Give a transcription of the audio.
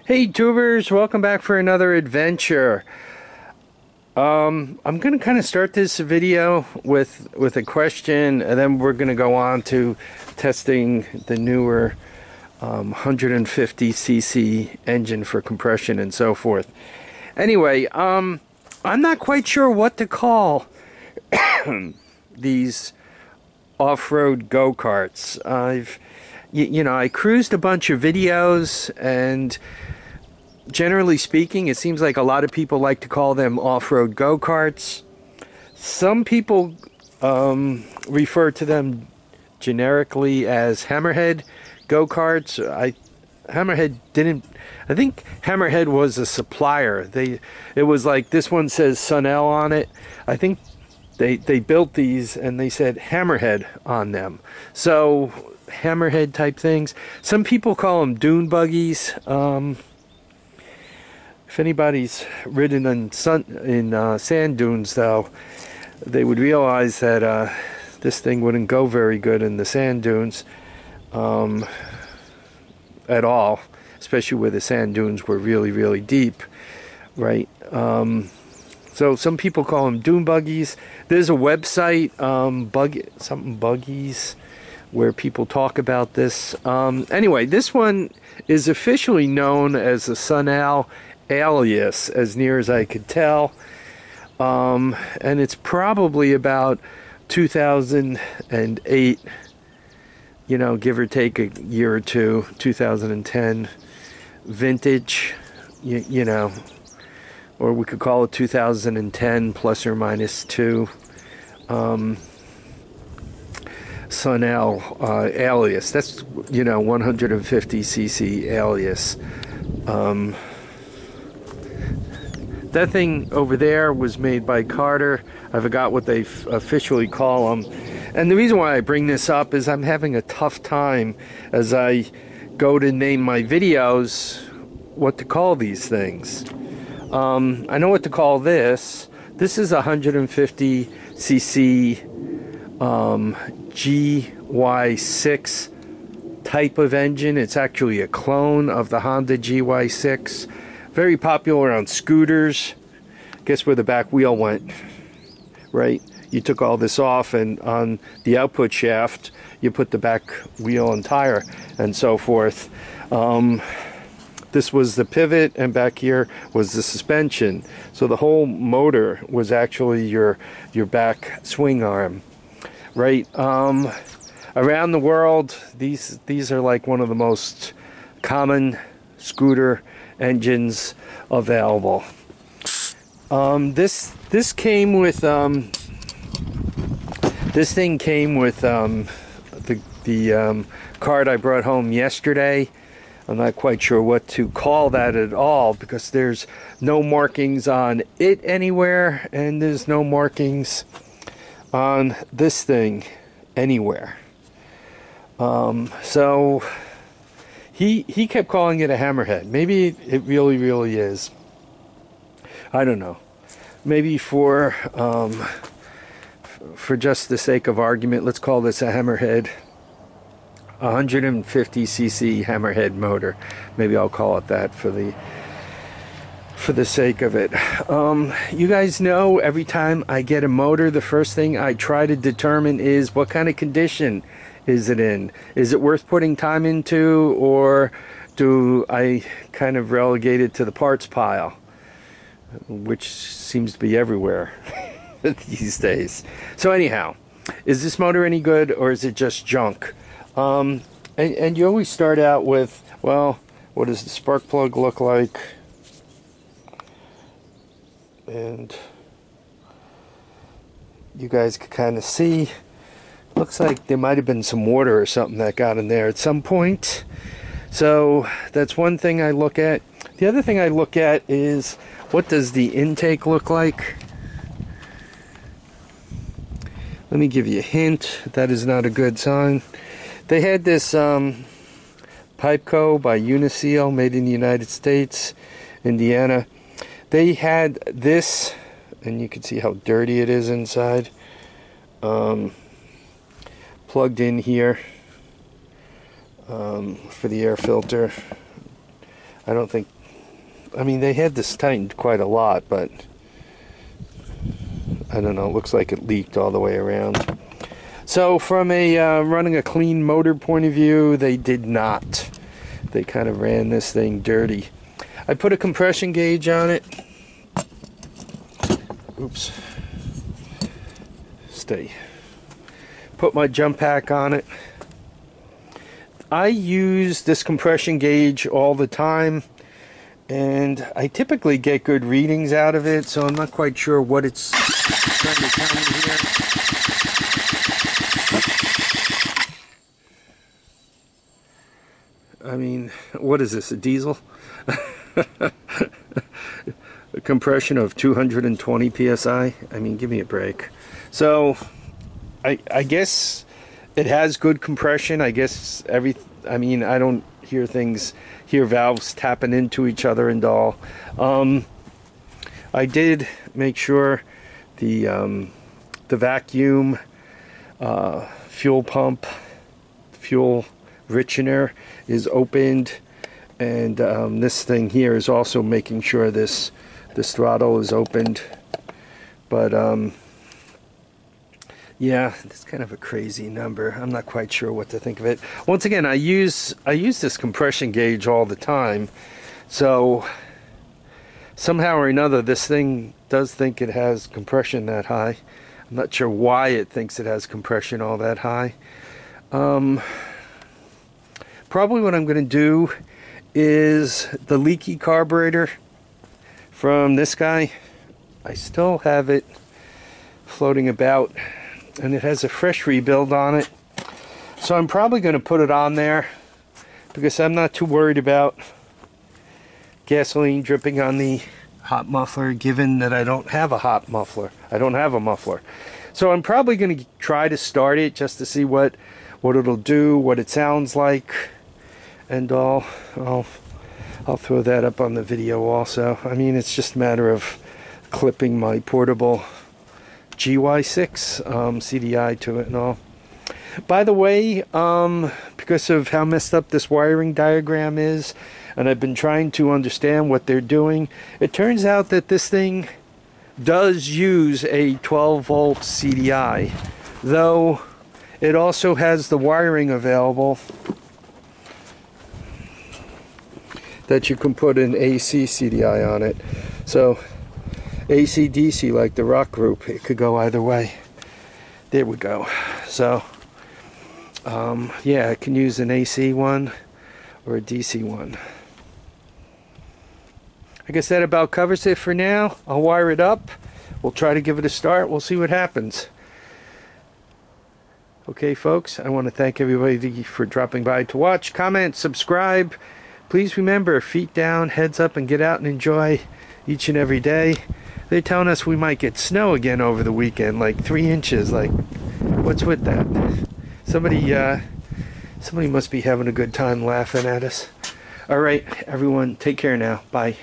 Hey tubers, welcome back for another adventure. I'm gonna kind of start this video with a question, and then we're gonna go on to testing the newer 150cc engine for compression and so forth. Anyway, I'm not quite sure what to call these off-road go-karts. I cruised a bunch of videos, and generally speaking, it seems like a lot of people like to call them off-road go-karts. Some people refer to them generically as Hammerhead go-karts. Hammerhead didn't. I think Hammerhead was a supplier. It was like this one says Sunel on it. I think they built these and they said Hammerhead on them. So Hammerhead type things. Some people call them dune buggies. If anybody's ridden in sand dunes, though, they would realize that this thing wouldn't go very good in the sand dunes at all, especially where the sand dunes were really, really deep, right? So some people call them dune buggies. There's a website, buggies, where people talk about this. Anyway, this one is officially known as the Sunel alias, as near as I could tell, and it's probably about 2008, give or take a year or two, 2010 vintage, or we could call it 2010 plus or minus 2. Sunel alias. That's 150cc alias. That thing over there was made by Carter. I forgot what they officially call them. And the reason why I bring this up is I'm having a tough time as I go to name my videos what to call these things. I know what to call this. This is a 150cc GY6 type of engine. It's actually a clone of the Honda GY6. Very popular on scooters. Guess where the back wheel went, right? You took all this off, and on the output shaft, you put the back wheel and tire and so forth. This was the pivot, and back here was the suspension. So the whole motor was actually your back swing arm, right? Around the world, these are like one of the most common scooter engines available. This came with this thing came with the card I brought home yesterday. I'm not quite sure what to call that at all, because there's no markings on it anywhere, and there's no markings on this thing anywhere. So he kept calling it a Hammerhead. Maybe it really, really is. I don't know. Maybe for just the sake of argument, let's call this a Hammerhead. 150cc Hammerhead motor. Maybe I'll call it that for the sake of it. You guys know, every time I get a motor, the first thing I try to determine is what kind of condition is it in. Is it worth putting time into, or do I kind of relegate it to the parts pile, which seems to be everywhere these days. So anyhow, is this motor any good, or is it just junk? And you always start out with, well, what does the spark plug look like? And you guys can kind of see, looks like there might have been some water or something that got in there at some point. So that's one thing I look at. The other thing I look at is, what does the intake look like? Let me give you a hint. That is not a good sign. They had this Pipeco by Uniseal, made in the United States, Indiana. They had this, and you can see how dirty it is inside, plugged in here for the air filter. I don't think, I mean, they had this tightened quite a lot, but I don't know, it looks like it leaked all the way around. So from a running a clean motor point of view, they did not. They kind of ran this thing dirty. I put a compression gauge on it. Oops. Stay. Put my jump pack on it. I use this compression gauge all the time, and I typically get good readings out of it, so I'm not quite sure what it's trying to tell me here. I mean, what is this, a diesel? A compression of 220 psi. I mean, give me a break. So I guess it has good compression. I guess I mean, I don't hear valves tapping into each other and all. I did make sure the vacuum fuel pump, fuel richener is opened, and this thing here is also making sure this throttle is opened. But yeah, it's kind of a crazy number. I'm not quite sure what to think of it. Once again, I use this compression gauge all the time, so somehow or another this thing does think it has compression that high. I'm not sure why it thinks it has compression all that high. Probably what I'm going to do is the leaky carburetor from this guy. I still have it floating about, and it has a fresh rebuild on it. So I'm probably going to put it on there because I'm not too worried about gasoline dripping on the hot muffler, given that I don't have a hot muffler. I don't have a muffler. So I'm probably going to try to start it just to see what it'll do, what it sounds like, and all. I'll throw that up on the video also. I mean, it's just a matter of clipping my portable GY6 CDI to it and all. By the way, because of how messed up this wiring diagram is, and I've been trying to understand what they're doing, it turns out that this thing does use a 12-volt CDI, though it also has the wiring available that you can put an AC CDI on it. So AC DC, like the rock group, it could go either way. There we go. So yeah, I can use an AC one or a DC one. I guess that about covers it for now. I'll wire it up. We'll try to give it a start. We'll see what happens. Okay, folks, I want to thank everybody for dropping by to watch, comment, subscribe. Please remember, feet down, heads up, and get out and enjoy each and every day. They're telling us we might get snow again over the weekend, like 3 inches. Like, what's with that? Somebody must be having a good time laughing at us. All right, everyone, take care now. Bye.